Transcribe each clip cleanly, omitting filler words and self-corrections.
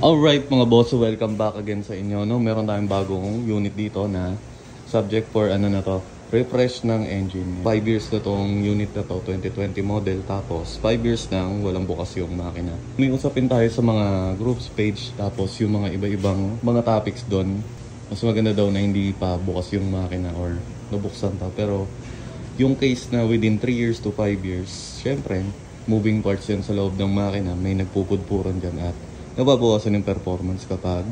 Alright mga boss, welcome back again sa inyo. No? Meron tayong bagong unit dito na subject for refresh ng engine. 5 years na tong unit na to, 2020 model. Tapos 5 years nang walang bukas yung makina. May usapin tayo sa mga groups page. Tapos yung mga iba-ibang mga topics doon. Mas maganda daw na hindi pa bukas yung makina or nabuksan pa. Pero yung case na within 3 years to 5 years, syempre, moving parts yan sa loob ng makina. May nagpupudpuran dyan at nababawasan yung performance kapag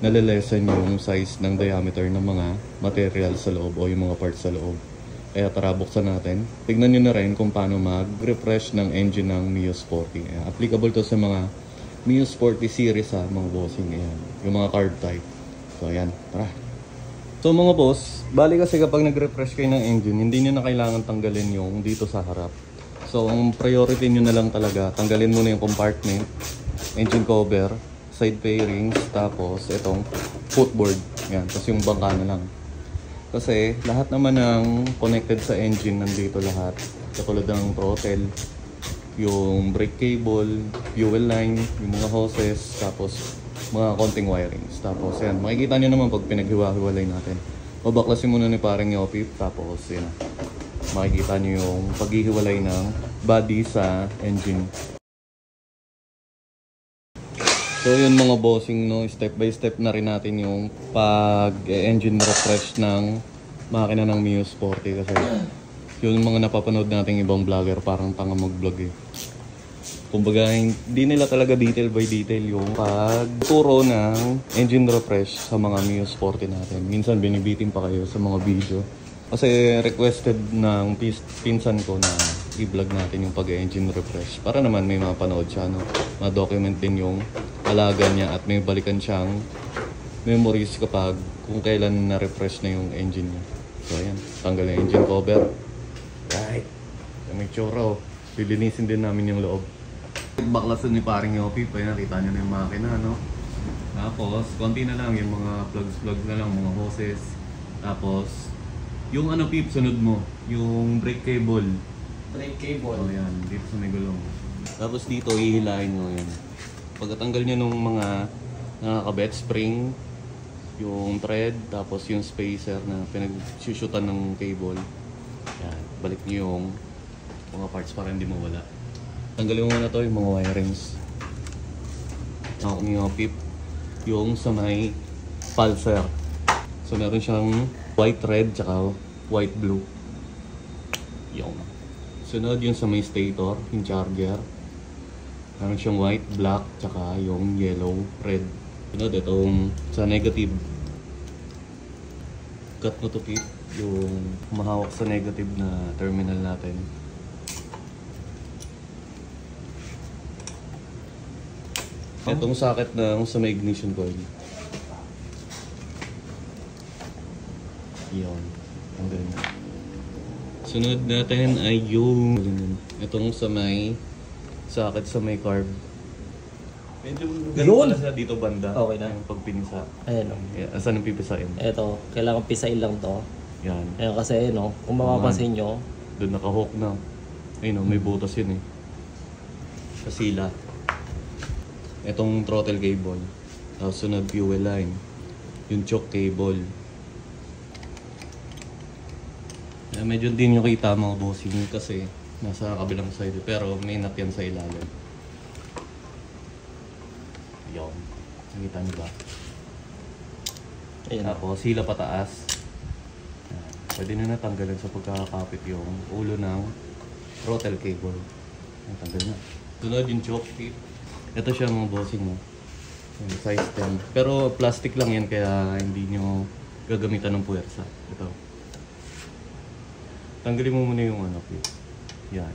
nalilesen yung size ng diameter ng mga material sa loob o yung mga parts sa loob. Kaya tara, buksan natin. Tignan nyo na rin kung paano mag-refresh ng engine ng Mio Sporty. Applicable to sa mga Mio Sporty series mga bossing. Ayan, yung mga carb type. So ayan, tara. So mga boss, bali kasi kapag nag-refresh kayo ng engine, hindi nyo na kailangan tanggalin yung dito sa harap. So ang priority nyo na lang talaga, tanggalin muna yung compartment, engine cover, side fairings, tapos itong footboard. Yan, tapos yung bangka na lang. Kasi lahat naman ng connected sa engine nandito lahat. Katulad ng throttle, yung brake cable, fuel line, yung mga hoses, tapos mga konting wirings. Tapos yan, makikita nyo naman pag pinaghiwa-hiwalay natin. Babaklasin muna ni parang Yopip, tapos yan, makikita nyo yung paghihiwalay ng body sa engine. So yun mga bossing, no, step by step na rin natin yung pag-engine refresh ng makina ng Mio Sporty. Kasi yung mga napapanood nating ibang vlogger parang tanga mag-vlog eh. Kumbaga hindi nila talaga detail by detail yung pagturo ng engine refresh sa mga Mio Sporty natin. Minsan binibitin pa kayo sa mga video. Kasi requested ng pinsan ko na i-vlog natin yung pag-engine refresh. Para naman may mapanood siya, no? Ma-document din yung alaga niya at may balikan siyang memories kapag kung kailan na-refresh na yung engine niya. So ayan, tanggal yung engine cover. Right. May tsura lilinisin din namin yung loob. Baklasan ni paring Yopi, pa nakita niyo na yung makina, no? Tapos, konti na lang yung mga plugs na lang, mga hoses. Tapos, yung Pip, sunod mo, yung brake cable. Brake cable. Oh, yan, dito sa may gulong. Tapos dito, ihilahin mo yan. Pagkatanggal nyo nung mga nakakabet spring, yung thread, tapos yung spacer na pinag-shoota ng cable. Yan, balik nyo yung mga parts para hindi mawala. Tanggalin mo muna to yung mga wirings. Ako yung Pip, yung sa may pulser. So meron siyang white red tsaka white blue. Yung sunod yung sa may stator, yung charger. Meron siyang white, black, tsaka yung yellow, red. Sunod itong sa negative. Cut mo to Pip, yung mahawak sa negative na terminal natin. Itong socket na sa may ignition coil. Yun. Tanggalin mo. Sunod natin ay yung itong sa may socket sa may carb. Medyo ganun pala siya dito banda. Okay na. Yung pagpinisa. Ayan o. Asan yung pipisain? Eto, kailangan pisain lang to. Yan. Ayan kasi kung mapapansin nyo. Doon naka-hook na. Ayun may butas yun eh. Sa sila. Itong throttle cable. Tapos sunod fuel line. Yung choke cable. Medyo din nyo kita mga bossing kasi nasa kabilang side pero may nut yan sa ilalim. Yung nakita nyo ba? Ayan. Tapos sila pataas. Pwede nyo natanggalin sa pagkakapit yung ulo ng throttle cable. Natanggal na. Sunod yung choke tip. Ito siya mga bossing mo. Size 10. Pero plastic lang yan kaya hindi nyo gagamitan ng puwersa. Ito. Tanggalin mo muna yung Pip. Yan.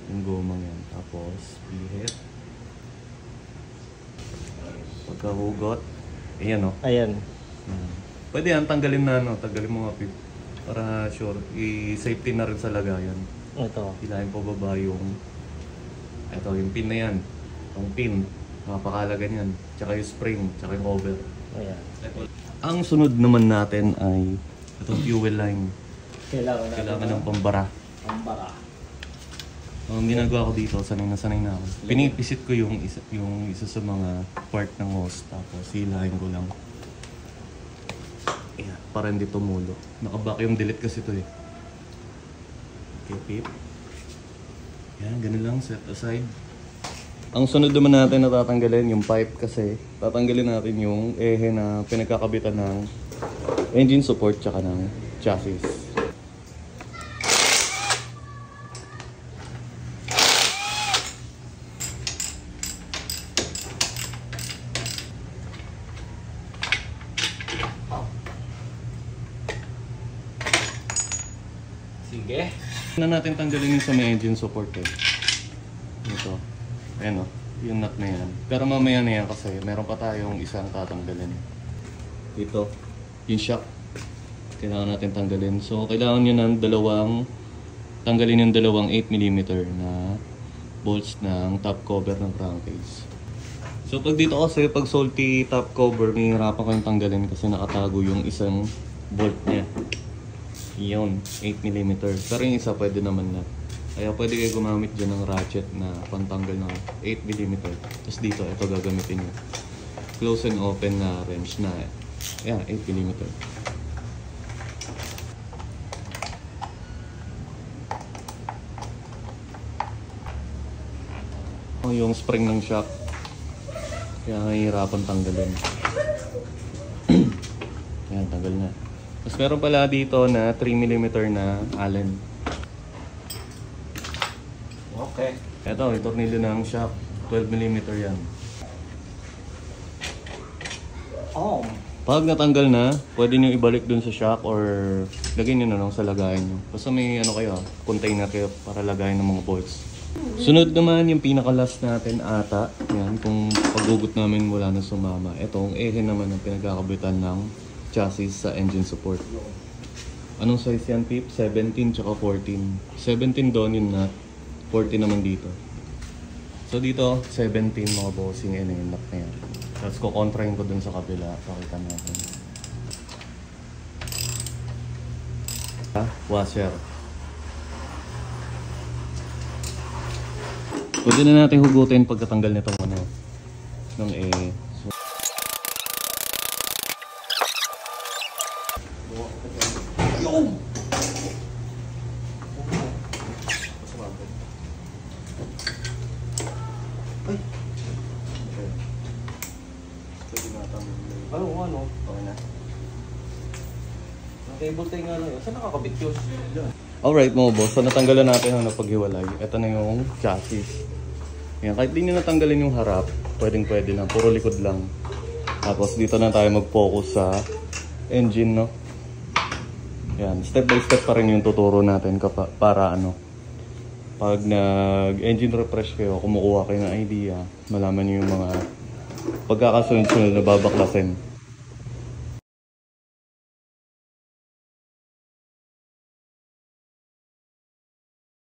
Yung gomang yan. Tapos, pihit. Pagkahugot. Ayan Ayan. Pwede yan, tanggalin na tanggalin mo Pip. Para sure, i-safety na rin sa lagayan. Ito. Hilahin po baba yung yung pin na yan. Yung pin. Napakalaga yan. Tsaka yung spring. Tsaka yung cover. Ayan. Ang sunod naman natin ay itong fuel line. Kailangan ng pambara. Pambara. Ang ginagawa ko dito, sanay na ako. Pinipisit ko yung isa sa mga part ng hose, tapos hilahin ko lang. Yeah, para hindi tumulo. Naka-vacuum delete kasi ito eh. Okay, pip. Yan, ganun lang, set aside. Ang sunod naman natin na tatanggalin yung pipe kasi tatanggalin natin yung ehe na pinagkakabitan ng engine support tsaka ng chassis. Sige. Na natin tanggalin yung sa may engine support eh. Ito. Ayan o. Yung nut na yan. Pero mamaya na yan kasi meron pa tayong isang tatanggalin. Ito. Yung shock. Kailangan natin tanggalin. So, kailangan nyo ng tanggalin yung dalawang 8mm na bolts ng top cover ng crankcase. So, pag dito kasi, pag salty top cover, may hirapan kayong tanggalin kasi nakatago yung isang bolt niya. Yun, 8mm. Pero yung isa pwede naman na. Kaya pwede kayo gumamit dyan ng ratchet na pantanggal ng 8mm. Tapos dito, ito gagamitin nyo. Close and open na wrench na, yeah, 8mm. Yung spring ng shock. Kaya nahihirapan tanggalin. Yan, tanggal na. Mas meron pala dito na 3mm na Allen. Okay. Ito, yung tornilyo ng shock. 12mm yan. Oh. Pag natanggal na, pwede nyo ibalik dun sa shock or lagay nyo na lang sa lagayan nyo. Basta may container kayo para lagayin ng mga bolts. Sunod naman yung pinaka-last natin ata. Yan, kung paggugot namin wala na sumama. Itong ehe naman ang pinagkakabitan ng chassis sa engine support. Anong size yan, Pip? 17 tsaka 14. 17 doon yung nut. 40 naman dito. So dito, 17 mga bossing yun yung nut na yan. Tapos kukontrahin ko dun sa kabila. Pakita natin. Washer. Pwede na natin hugutin pagkatanggal nitong ng ehe. Ano? Okay na. Ang cable tie nga lang yun. Saan nakakabit yun? Alright mga boss, so natanggalan natin ang napaghiwalay. Ito na yung chassis. Yan, kahit di nyo natanggalin yung harap, pwede na, puro likod lang. Tapos dito na tayo mag-focus sa engine, no? Yan, step by step pa rin yung tuturo natin para pag nag-engine refresh kayo, kumukuha kayo ng idea, malaman nyo yung mga pagkakasunod-sunod na babaklasin.